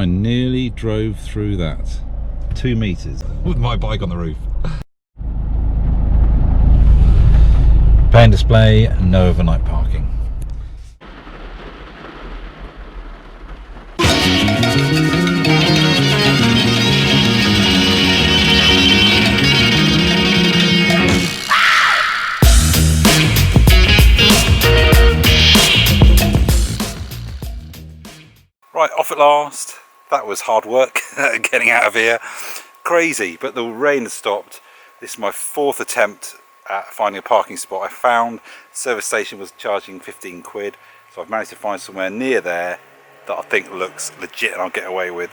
I nearly drove through that. 2 meters with my bike on the roof. Pay and display, no overnight parking. Right, off at last. That was hard work getting out of here. Crazy, but the rain has stopped. This is my 4th attempt at finding a parking spot. I found the service station was charging 15 quid, so I've managed to find somewhere near there that I think looks legit and I'll get away with.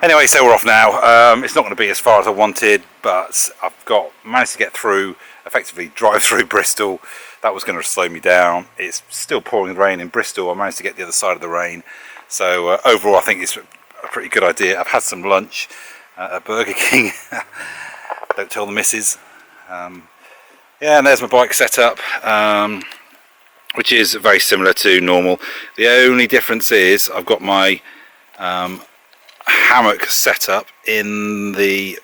Anyway, so we're off now. It's not going to be as far as I wanted, but I've managed to get through, effectively drive through Bristol. That was going to slow me down. It's still pouring rain in Bristol. I managed to get the other side of the rain. So overall I think it's a pretty good idea. I've had some lunch at Burger King. Don't tell the missus. Yeah, and there's my bike setup, which is very similar to normal. The only difference is I've got my hammock set up in the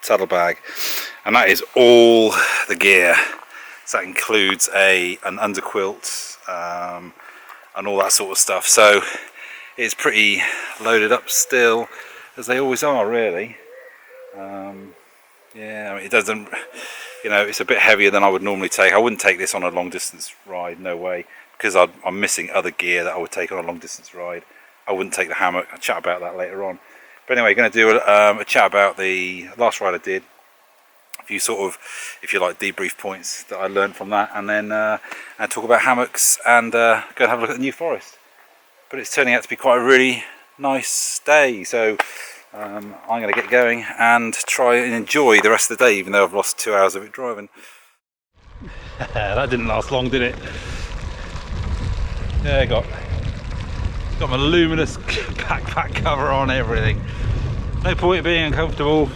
saddlebag, and that is all the gear. So that includes an underquilt and all that sort of stuff. So it's pretty loaded up still, as they always are, really. Yeah, I mean, it doesn't, you know, it's a bit heavier than I would normally take. I wouldn't take this on a long distance ride, no way, because I'm missing other gear that I would take on a long distance ride. I wouldn't take the hammock. I'll chat about that later on. But anyway, going to do a chat about the last ride I did, a few sort of, if you like, debrief points that I learned from that, and then and talk about hammocks and go and have a look at the New Forest. But it's turning out to be quite a really nice day, so I'm going to get going and try and enjoy the rest of the day, even though I've lost 2 hours of it driving. That didn't last long, did it? Yeah, I got my luminous backpack cover on, everything. No point being uncomfortable.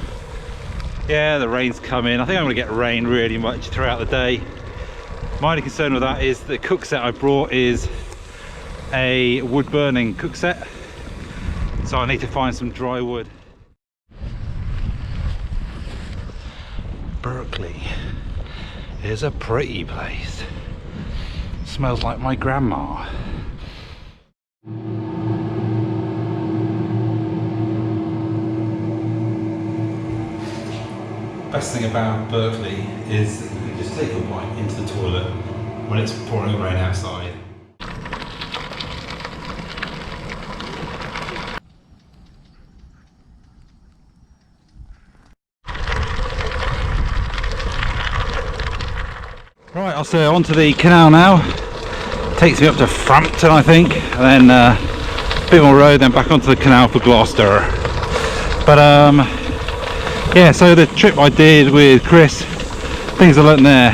Yeah, the rain's coming. I think I'm going to get rain really much throughout the day. My only concern with that is the cook set I brought is a wood burning cook set, so I need to find some dry wood. Berkeley is a pretty place. Smells like my grandma. Best thing about Berkeley is that you can just take your bike into the toilet when it's pouring rain outside. Right, so onto the canal now. Takes me up to Frampton, I think, and then a bit more road, then back onto the canal for Gloucester. But yeah, so the trip I did with Chris, things I learnt there.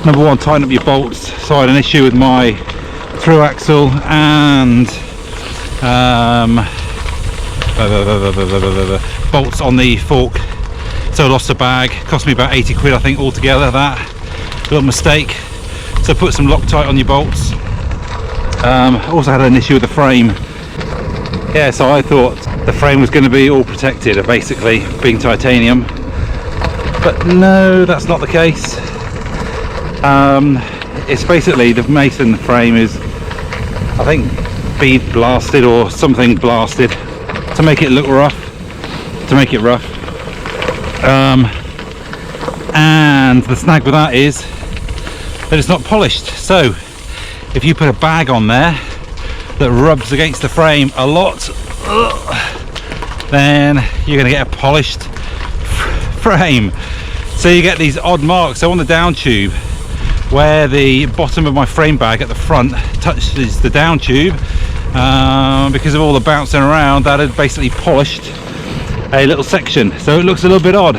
Number one, tighten up your bolts. So I had an issue with my through axle and bolts on the fork, so I lost a bag. Cost me about 80 quid I think altogether, that little mistake. So put some Loctite on your bolts. Also had an issue with the frame. Yeah, so I thought the frame was going to be all protected, basically being titanium, but no, that's not the case. It's basically the MASON frame is, I think, bead blasted or something blasted to make it look rough, to make it rough. And the snag with that is that it's not polished. So if you put a bag on there that rubs against the frame a lot, then you're going to get a polished frame. So you get these odd marks. So on the down tube, where the bottom of my frame bag at the front touches the down tube, because of all the bouncing around, that had basically polished a little section, so it looks a little bit odd.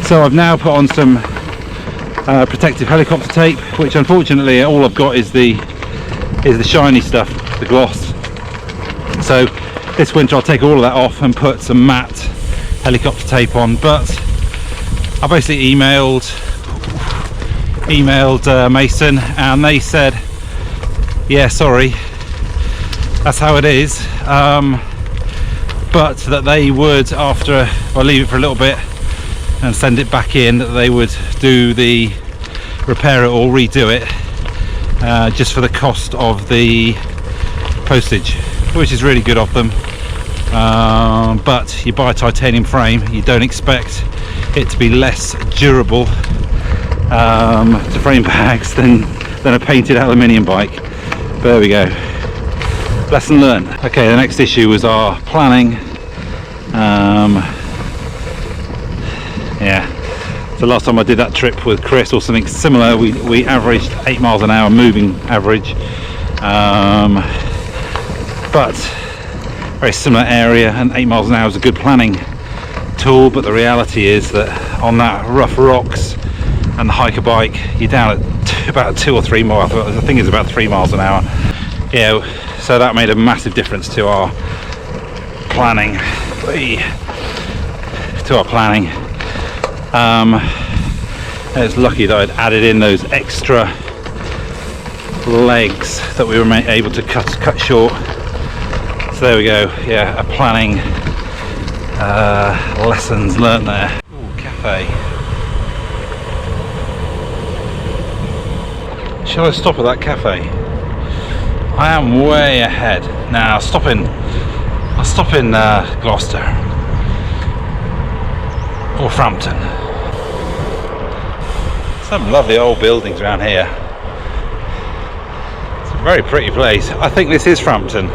So I've now put on some protective helicopter tape, which unfortunately all I've got is the shiny stuff, the gloss. So this winter I'll take all of that off and put some matte helicopter tape on. But I basically emailed MASON, and they said, yeah, sorry, that's how it is. But that they would, after if I leave it for a little bit and send it back in, that they would do the repair it or redo it, just for the cost of the postage, which is really good of them. But you buy a titanium frame, you don't expect it to be less durable to frame bags than a painted aluminium bike. But there we go, lesson learned. Okay, the next issue was our planning. Yeah, so last time I did that trip with Chris or something similar, we averaged 8 miles an hour moving average, but very similar area, and 8 miles an hour is a good planning tool. But the reality is that on that rough rocks and the hiker bike, you're down at about 2 or 3 miles. I think it's about 3 miles an hour. Yeah, so that made a massive difference to our planning. It's lucky that I'd added in those extra legs that we were able to cut short. So there we go. Yeah, a planning lessons learned there. Ooh, cafe. Shall I stop at that cafe? I am way ahead now. I'll stop in Gloucester or Frampton. Some lovely old buildings around here. It's a very pretty place. I think this is Frampton.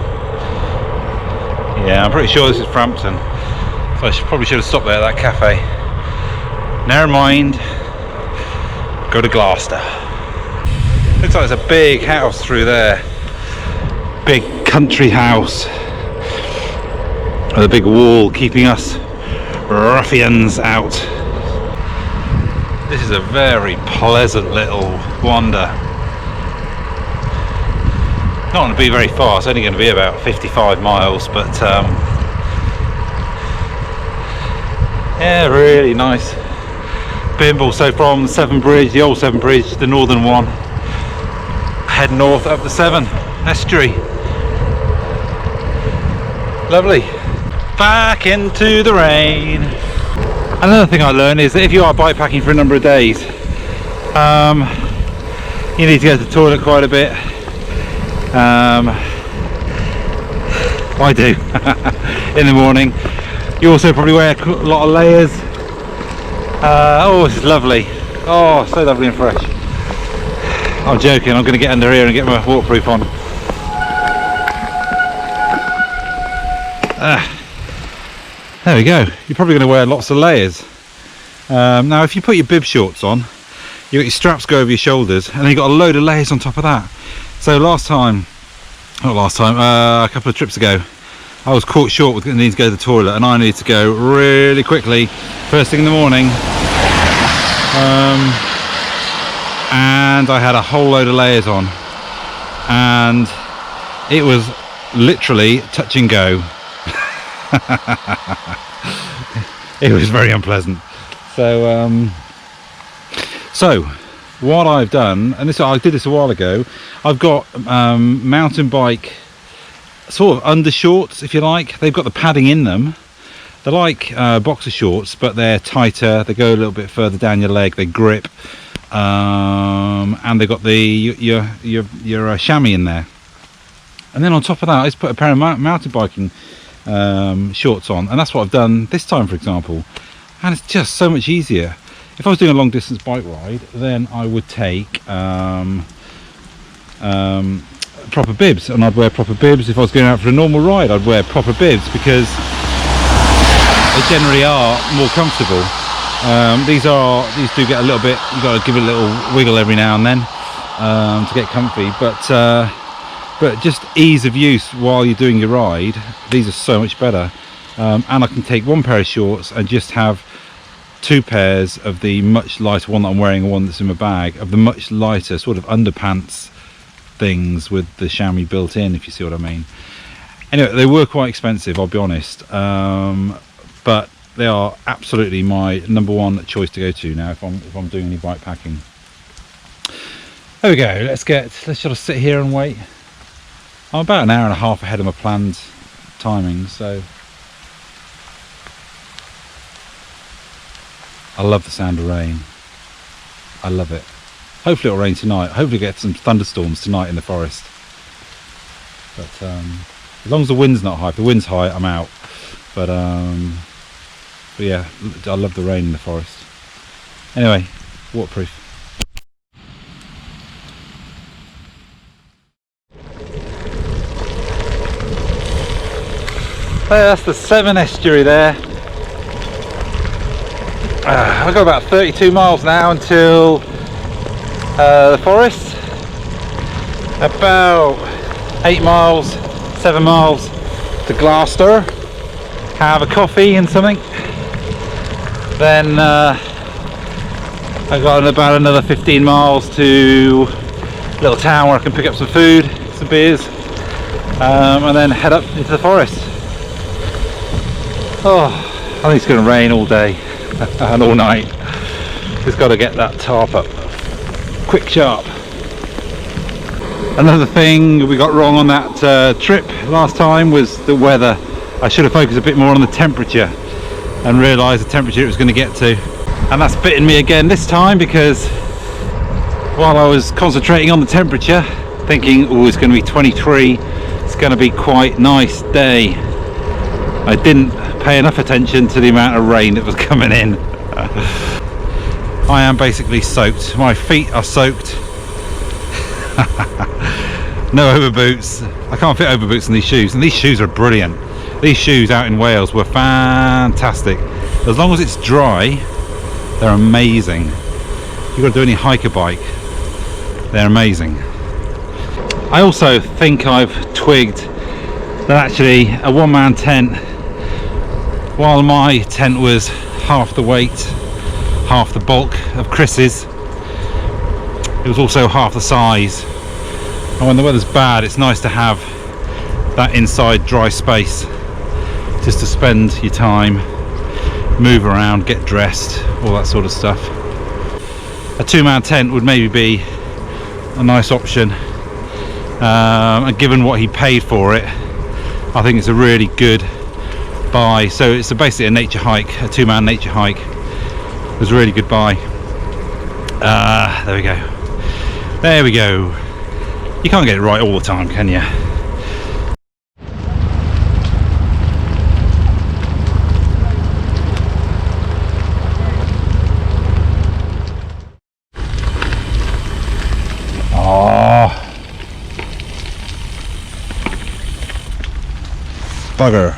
Yeah, I'm pretty sure this is Frampton. So I probably should have stopped there at that cafe. Never mind. Go to Gloucester. Looks like there's a big house through there. Big country house. With a big wall keeping us ruffians out. This is a very pleasant little wander. Not going to be very far, it's only going to be about 55 miles, but yeah, really nice. Bimble. So from the Severn Bridge, the old Severn Bridge, the northern one, head north up the Severn Estuary. Lovely. Back into the rain. Another thing I learned is that if you are bikepacking for a number of days, you need to go to the toilet quite a bit. I do in the morning. You also probably wear a lot of layers. Oh, this is lovely. Oh, so lovely and fresh. I'm joking, I'm going to get under here and get my waterproof on. There we go. You're probably going to wear lots of layers. Now if you put your bib shorts on, you got your straps go over your shoulders, and then you've got a load of layers on top of that. So a couple of trips ago, I was caught short with needing to go to the toilet, and I needed to go really quickly first thing in the morning, and I had a whole load of layers on, and it was literally touch and go. It was very unpleasant. So what I've done, and I did this a while ago, I've got mountain bike sort of undershorts, if you like. They've got the padding in them. They're like boxer shorts, but they're tighter. They go a little bit further down your leg. They grip, and they've got your chamois in there. And then on top of that, I just put a pair of mountain biking shorts on, and that's what I've done this time, for example. And it's just so much easier. If I was doing a long distance bike ride, then I would take proper bibs, and I'd wear proper bibs. If I was going out for a normal ride, I'd wear proper bibs, because they generally are more comfortable. These do get a little bit, you've got to give it a little wiggle every now and then to get comfy, but just ease of use while you're doing your ride, these are so much better. And I can take one pair of shorts and just have two pairs of the much lighter one that I'm wearing, and one that's in my bag, of the much lighter sort of underpants things with the chamois built in, if you see what I mean. Anyway, they were quite expensive, I'll be honest, but they are absolutely my number one choice to go to now if I'm doing any bike packing. There we go. Let's sort of sit here and wait. I'm about an hour and a half ahead of my planned timing, so I love the sound of rain. I love it. Hopefully it'll rain tonight. Hopefully get some thunderstorms tonight in the forest. But as long as the wind's not high. If the wind's high, I'm out. But yeah, I love the rain in the forest. Anyway, waterproof. That's the Severn Estuary there. I've got about 32 miles now until the forest. About 8 miles, 7 miles to Gloucester. Have a coffee and something. Then I've got about another 15 miles to a little town where I can pick up some food, some beers, and then head up into the forest. Oh, I think it's going to rain all day and all night. Just got to get that tarp up quick sharp. Another thing we got wrong on that trip last time was the weather. I should have focused a bit more on the temperature and realised the temperature it was going to get to, and that's bitten me again this time, because while I was concentrating on the temperature thinking, oh, it's going to be 23, it's going to be quite nice day, I didn't pay enough attention to the amount of rain that was coming in. I am basically soaked. My feet are soaked. No over boots. I can't fit over boots in these shoes, and these shoes are brilliant. These shoes out in Wales were fantastic. As long as it's dry, they're amazing. If you've got to do any hiker bike, they're amazing. I also think I've twigged that actually a one-man tent, while my tent was half the weight, half the bulk of Chris's, it was also half the size. And when the weather's bad, it's nice to have that inside dry space just to spend your time, move around, get dressed, all that sort of stuff. A two-man tent would maybe be a nice option, and given what he paid for it, I think it's a really good buy. So it's basically a nature hike, a two-man nature hike. It was a really good buy. There we go. There we go. You can't get it right all the time, can you? Oh, bugger.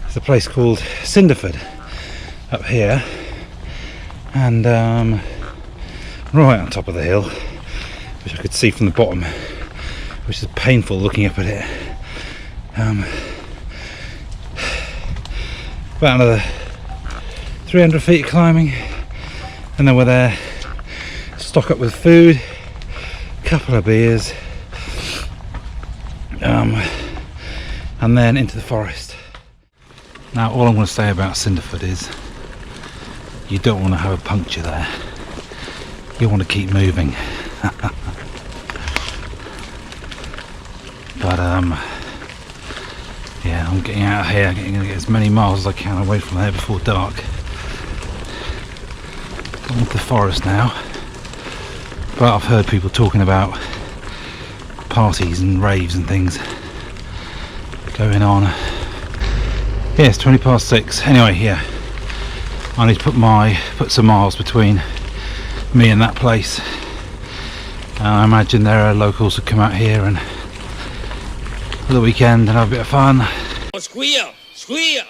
There's a place called Cinderford up here, and right on top of the hill, which I could see from the bottom, which is painful looking up at it. About another 300 feet climbing, and then we're there. Stock up with food, a couple of beers, and then into the forest. Now, all I'm going to say about Cinderford is you don't want to have a puncture there. You want to keep moving. But yeah, I'm getting out of here. I'm going to get as many miles as I can away from there before dark. Going into the forest now. But I've heard people talking about parties and raves and things going on. Yeah, it's 20 past 6. Anyway, yeah, I need to put some miles between me and that place. I imagine there are locals who come out here and for the weekend and have a bit of fun. Squeal! Squeal!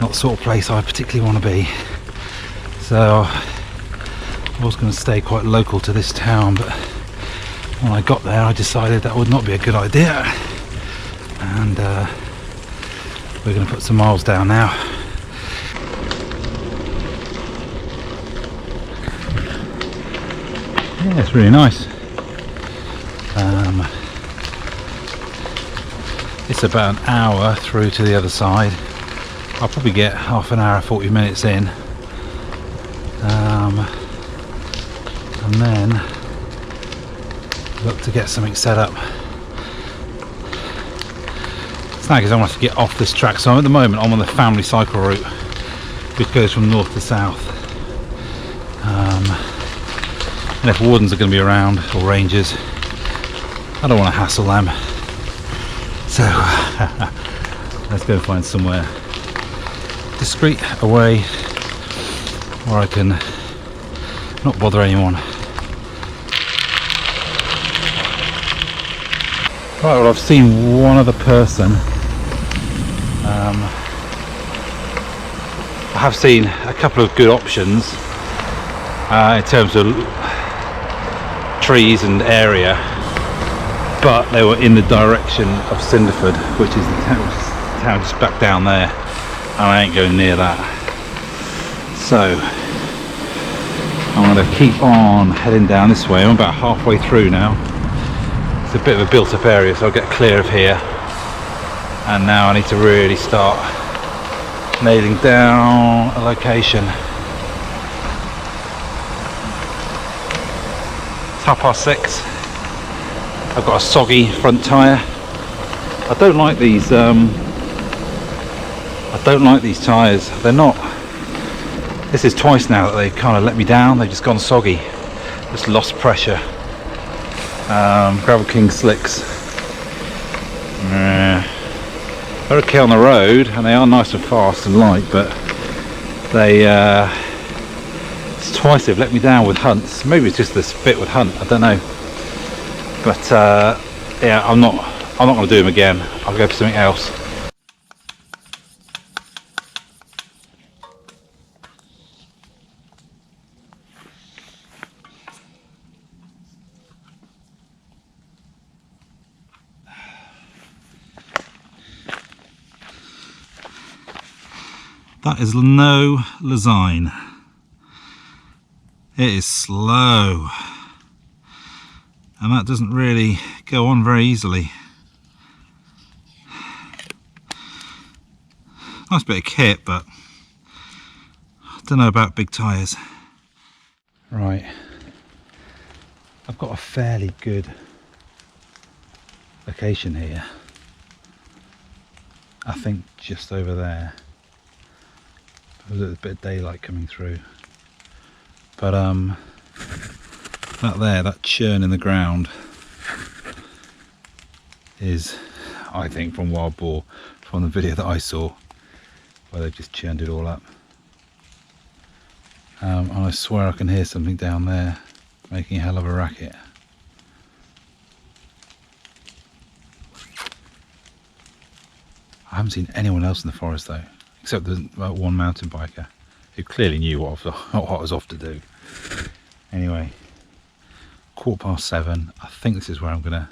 Not the sort of place I particularly want to be. So I was going to stay quite local to this town, but when I got there I decided that would not be a good idea, and we're going to put some miles down now. Yeah, it's really nice. It's about an hour through to the other side. I'll probably get half an hour, 40 minutes in. And then look to get something set up. Snag is I'm going to have to get off this track. So at the moment I'm on the family cycle route, which goes from north to south. And if wardens are going to be around, or rangers, I don't want to hassle them. So let's go find somewhere discreet away where I can not bother anyone. Right, well, I've seen one other person. I have seen a couple of good options in terms of trees and area, but they were in the direction of Cinderford, which is the town just back down there, and I ain't going near that. So I'm going to keep on heading down this way. I'm about halfway through now. It's a bit of a built up area, so I'll get clear of here, and now I need to really start nailing down a location. It's 6:30. I've got a soggy front tyre. I don't like these tyres. They're not, this is twice now that they've kind of let me down. They've just gone soggy, just lost pressure. Gravel King slicks. They're okay on the road and they are nice and fast and light, but they it's twice they've let me down with hunts. Maybe it's just this bit with hunt, I don't know. But yeah, I'm not going to do them again. I'll go for something else. That is no lasine. It is slow, and that doesn't really go on very easily. Nice bit of kit, but I don't know about big tyres. Right, I've got a fairly good location here. I think just over there. There's a bit of daylight coming through, but that churn in the ground is, I think, from wild boar, from the video that I saw where they've just churned it all up. And I swear I can hear something down there making a hell of a racket. I haven't seen anyone else in the forest though, except there's one mountain biker who clearly knew what I was off to do. Anyway, 7:15. I think this is where I'm going to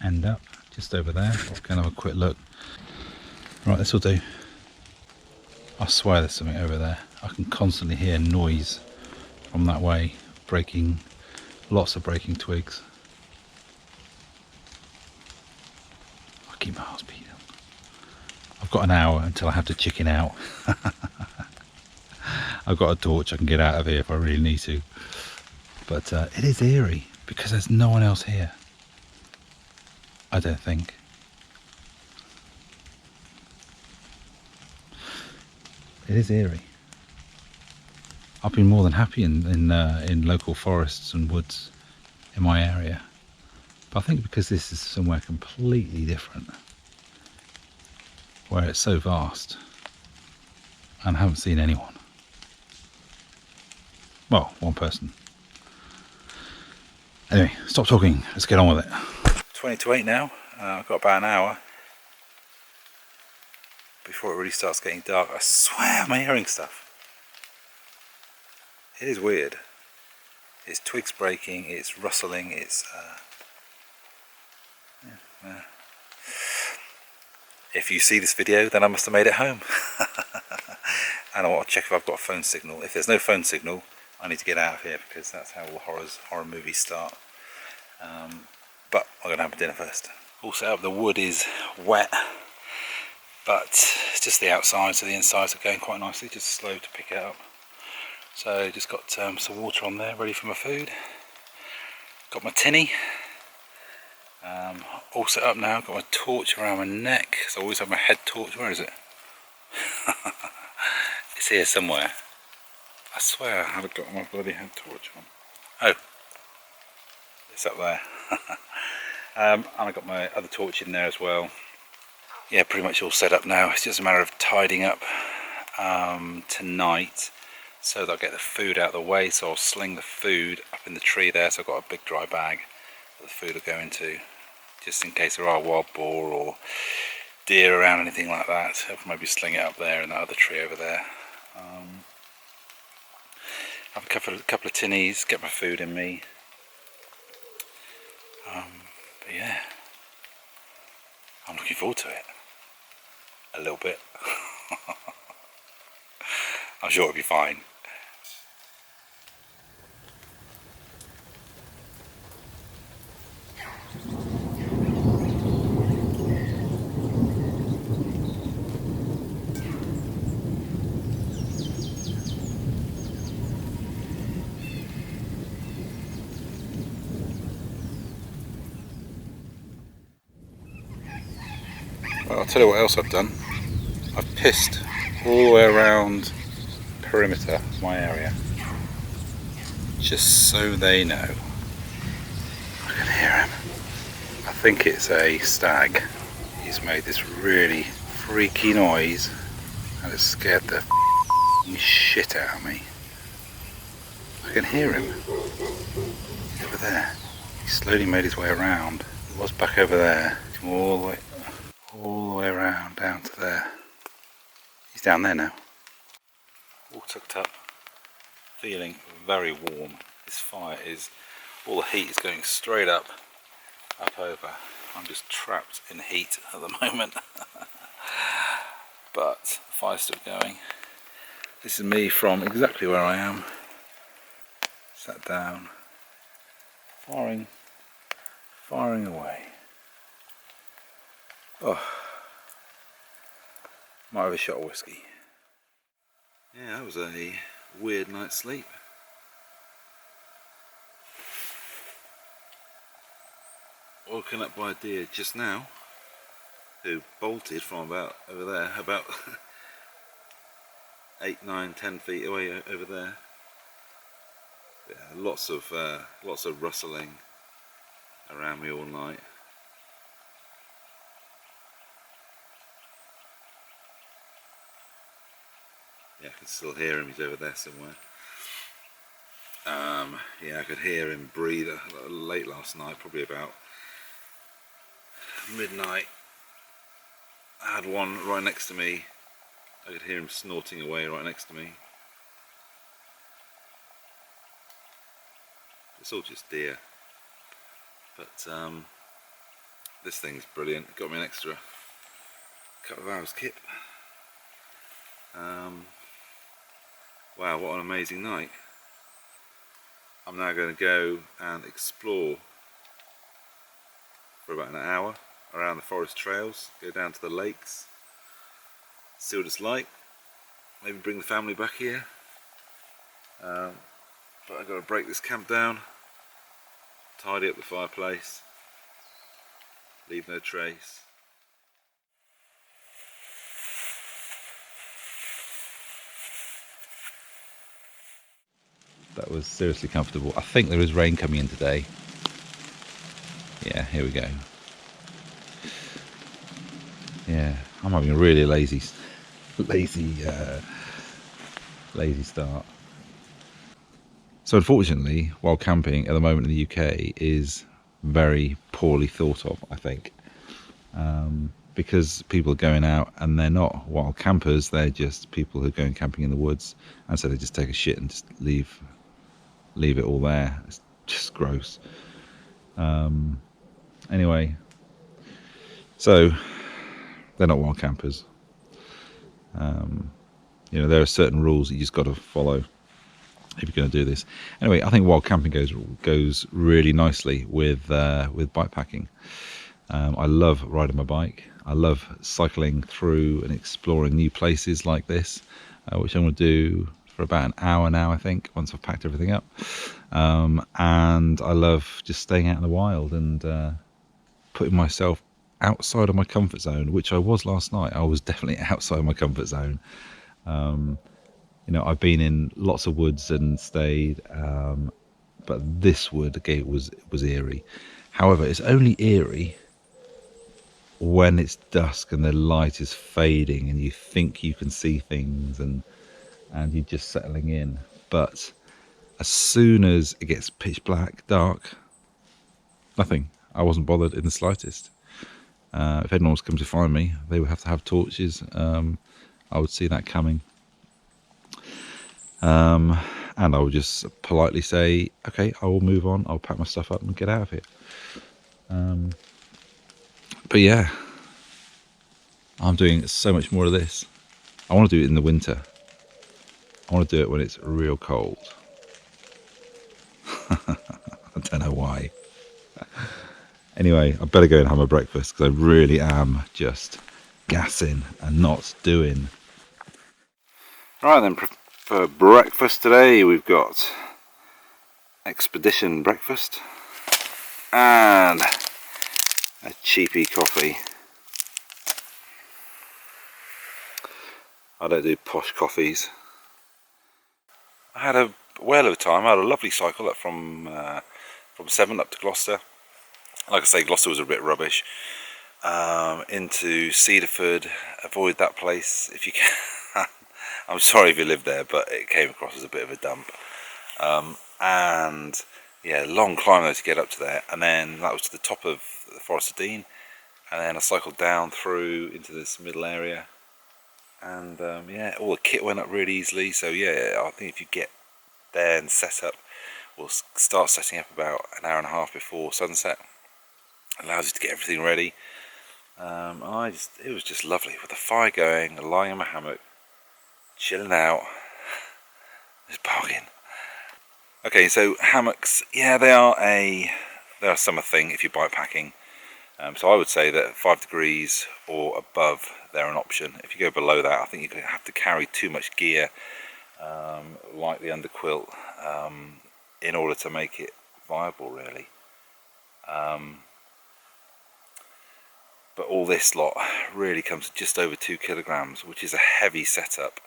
end up, just over there. Let's go and have a quick look. Right, this will do. I swear there's something over there. I can constantly hear noise from that way, breaking, lots of breaking twigs. I keep my heart beating. I've got an hour until I have to chicken out. I've got a torch, I can get out of here if I really need to. But it is eerie because there's no one else here. I don't think. It is eerie. I've been more than happy in local forests and woods in my area. But I think because this is somewhere completely different, where it's so vast, and I haven't seen anyone. Well, one person. Anyway, stop talking, let's get on with it. 20 to 8 now, I've got about an hour before it really starts getting dark. I swear I'm hearing stuff. It is weird. It's twigs breaking, it's rustling, it's If you see this video, then I must have made it home. And I want to check if I've got a phone signal. If there's no phone signal, I need to get out of here, because that's how all horror movies start. But I'm going to have my dinner first. All set up. The wood is wet, but it's just the outside, so the insides are going quite nicely, just slow to pick it up. So just got some water on there, ready for my food. Got my tinny. All set up now, got my torch around my neck, so I always have my head torch. Where is it? It's here somewhere. I swear I haven't got my bloody head torch on. Oh, it's up there. And I got my other torch in there as well. Yeah, pretty much all set up now. It's just a matter of tidying up tonight so that I'll get the food out of the way. So I'll sling the food up in the tree there, so I've got a big dry bag that the food will go into, just in case there are wild boar or deer around, anything like that. I'll maybe sling it up there in that other tree over there. Have a couple of tinnies, get my food in me. But yeah, I'm looking forward to it. A little bit. I'm sure it'll be fine. Well, I'll tell you what else I've done. I've pissed all the way around the perimeter of my area, just so they know. I can hear him. I think it's a stag. He's made this really freaky noise and it's scared the shit out of me. I can hear him. He's over there. He slowly made his way around. He was back over there. Came all the way around down to there. He's down there now. All tucked up, feeling very warm. This fire is, all the heat is going straight up over. I'm just trapped in heat at the moment. But the fire's still going. This is me from exactly where I am. Sat down, firing away. Oh, might have a shot of whiskey. Yeah, that was a weird night's sleep. Woken up by a deer just now, who bolted from about over there, about 8, 9, 10 feet away over there. Yeah, lots of rustling around me all night. Yeah, I can still hear him. He's over there somewhere. Yeah, I could hear him breathe late last night, probably about midnight. I had one right next to me. I could hear him snorting away right next to me. It's all just deer. But this thing's brilliant. It got me an extra couple of hours kip. Wow, what an amazing night. I'm now going to go and explore for about an hour around the forest trails, go down to the lakes, see what it's like, maybe bring the family back here. But I've got to break this camp down, tidy up the fireplace, leave no trace. That was seriously comfortable. I think there is rain coming in today. Yeah, here we go. Yeah, I'm having a really lazy start. So unfortunately, while camping at the moment in the UK is very poorly thought of, I think. Because people are going out and they're not wild campers, they're just people who are going camping in the woods, and so they just take a shit and just leave it all there. It's just gross. Anyway, so they're not wild campers. You know, there are certain rules that you just got to follow if you're going to do this. Anyway, I think wild camping goes really nicely with bikepacking. I love riding my bike. I love cycling through and exploring new places like this, which I'm going to do for about an hour now, I think, once I've packed everything up. And I love just staying out in the wild and putting myself outside of my comfort zone, which I was last night. I was definitely outside my comfort zone. You know, I've been in lots of woods and stayed, but this wood again was eerie. However, it's only eerie when it's dusk and the light is fading and you think you can see things and you're just settling in. But as soon as it gets pitch black, dark, nothing. I wasn't bothered in the slightest. If anyone was coming to find me, they would have to have torches. I would see that coming. And I would just politely say, okay, I will move on. I'll pack my stuff up and get out of here. But yeah, I'm doing so much more of this. I want to do it in the winter. I want to do it when it's real cold. I don't know why. Anyway, I better go and have my breakfast because I really am just gassing and not doing. Right then, for breakfast today we've got expedition breakfast and a cheapy coffee. I don't do posh coffees. I had a whale of a time. I had a lovely cycle up from Severn up to Gloucester. Like I say, Gloucester was a bit rubbish. Into Cedarford. Avoid that place if you can. I'm sorry if you live there, but it came across as a bit of a dump. And yeah, long climb though to get up to there. And then that was to the top of the Forest of Dean. And then I cycled down through into this middle area. And yeah, all the kit went up really easily. So yeah, I think if you get there and set up, we'll start setting up about an hour and a half before sunset. Allows you to get everything ready. It was just lovely with the fire going, lying in my hammock, chilling out. It's bargain. Okay, so hammocks, yeah, they are a summer thing if you're bikepacking. So I would say that 5 degrees or above, they're an option. If you go below that, I think you're going to have to carry too much gear, like the underquilt, in order to make it viable, really. But all this lot really comes to just over 2 kilograms, which is a heavy setup.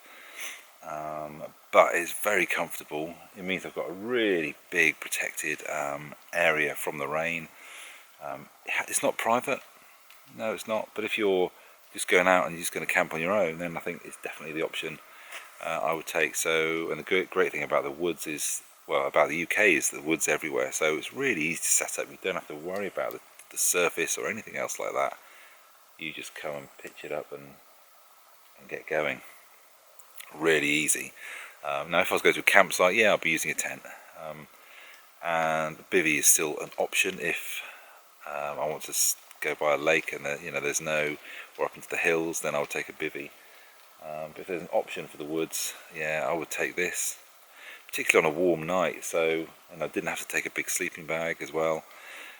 But it's very comfortable. It means I've got a really big protected area from the rain. It's not private, no it's not, but if you're just going out and you're just going to camp on your own, then I think it's definitely the option I would take. So, and the great thing about the woods is, well, about the UK is the woods everywhere, so it's really easy to set up. You don't have to worry about the surface or anything else like that. You just come and pitch it up and get going. Really easy. Now if I was going to a campsite, yeah, I'll be using a tent, and the bivvy is still an option if I want to go by a lake and there's no, or up into the hills, then I would take a bivvy. But if there's an option for the woods, yeah, I would take this, particularly on a warm night. So, and I didn't have to take a big sleeping bag as well,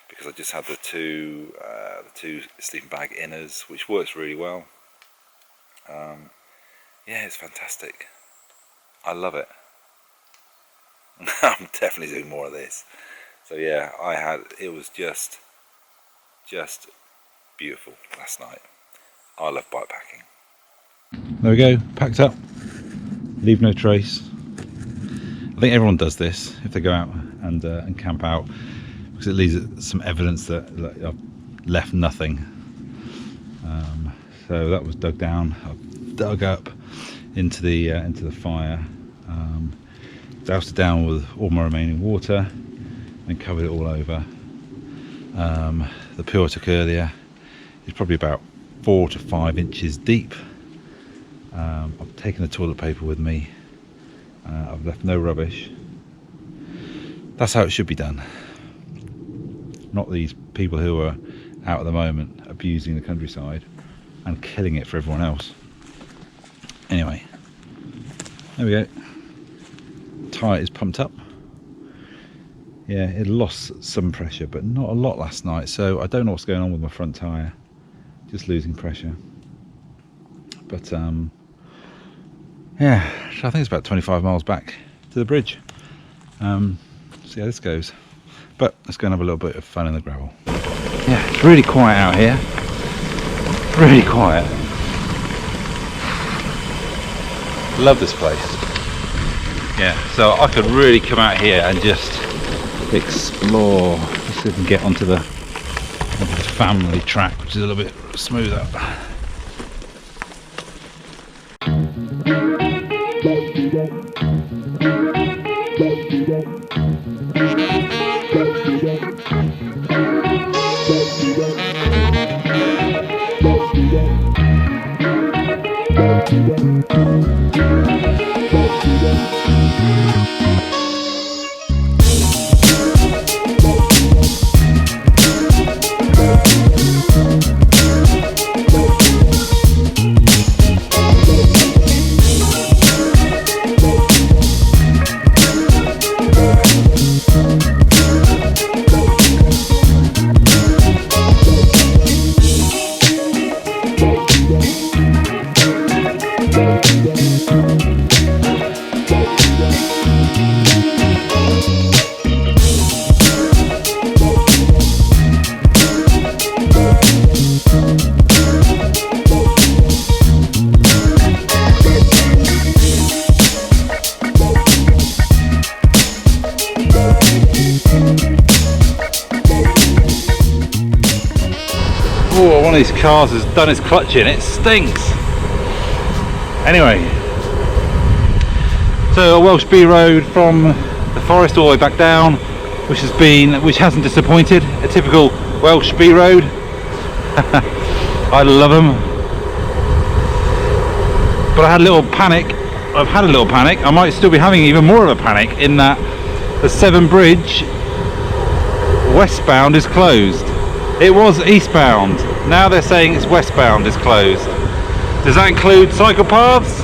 because I just had the two sleeping bag inners, which works really well. Yeah, it's fantastic. I love it. I'm definitely doing more of this. So yeah, it was just beautiful last night. I love bikepacking. There we go, packed up, leave no trace. I think everyone does this if they go out and camp out, because it leaves some evidence that I've left nothing. So that was dug down. I've dug up into the fire, doused it down with all my remaining water, and covered it all over. The poo I took earlier is probably about 4 to 5 inches deep. I've taken the toilet paper with me. I've left no rubbish. That's how it should be done. Not these people who are out at the moment abusing the countryside and killing it for everyone else. Anyway, there we go. Tyre is pumped up. Yeah, it lost some pressure, but not a lot last night, so I don't know what's going on with my front tyre. Just losing pressure. But yeah, I think it's about 25 miles back to the bridge. See how this goes. But let's go and have a little bit of fun in the gravel. Yeah, it's really quiet out here. Really quiet. Love this place. Yeah, so I could really come out here and just explore. Let's see if we can get onto the family track, which is a little bit smoother. Oh, one of these cars has done its clutching, it stinks. Anyway, so a Welsh B road from the forest all the way back down, which hasn't disappointed. A typical Welsh B road. I love them. But I had a little panic. I've had a little panic. I might still be having even more of a panic in that the Severn Bridge westbound is closed. It was eastbound. Now they're saying it's westbound is closed. Does that include cycle paths?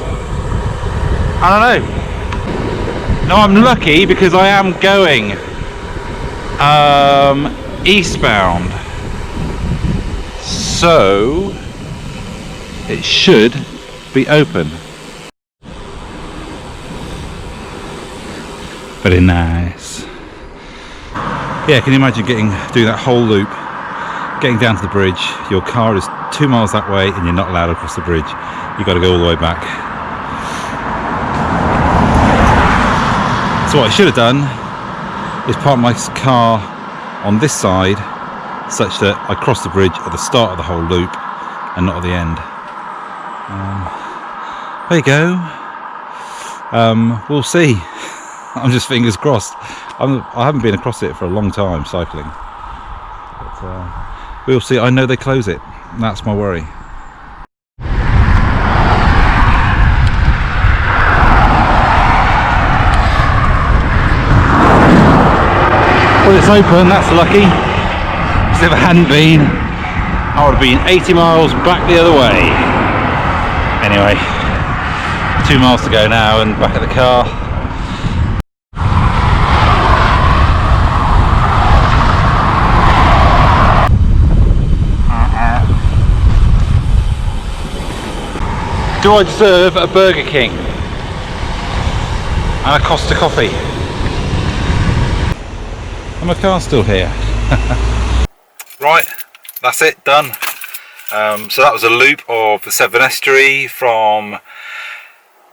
I don't know. No, I'm lucky because I am going eastbound. So it should be open. Very nice. Yeah, can you imagine doing that whole loop, getting down to the bridge, your car is 2 miles that way and you're not allowed across the bridge. You've got to go all the way back. So what I should have done is park my car on this side such that I cross the bridge at the start of the whole loop and not at the end. There you go. We'll see. I'm just fingers crossed. I haven't been across it for a long time cycling. But we'll see. I know they close it. That's my worry. Well, it's open. That's lucky. Because if it hadn't been, I would have been 80 miles back the other way. Anyway, 2 miles to go now and back at the car. Do I deserve a Burger King and a Costa coffee? And my car's still here. Right, that's it, done. So that was a loop of the Severn Estuary from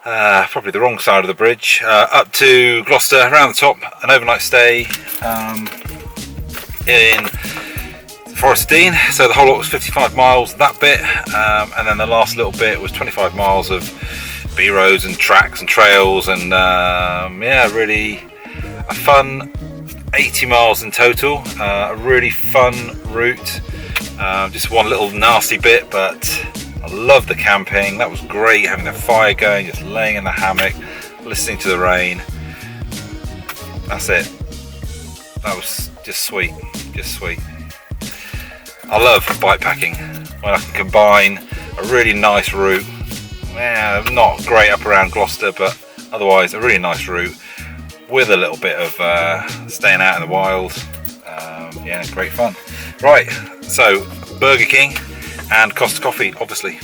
probably the wrong side of the bridge up to Gloucester, around the top, an overnight stay in Forest Dean. So the whole lot was 55 miles, that bit, and then the last little bit was 25 miles of B roads and tracks and trails, and yeah, really a fun 80 miles in total. A really fun route. Just one little nasty bit, but I love the camping. That was great, having the fire going, just laying in the hammock, listening to the rain. That's it. That was just sweet, just sweet. I love bikepacking when I can combine a really nice route, not great up around Gloucester, but otherwise a really nice route, with a little bit of staying out in the wild. Yeah, great fun. Right, so Burger King and Costa Coffee, obviously.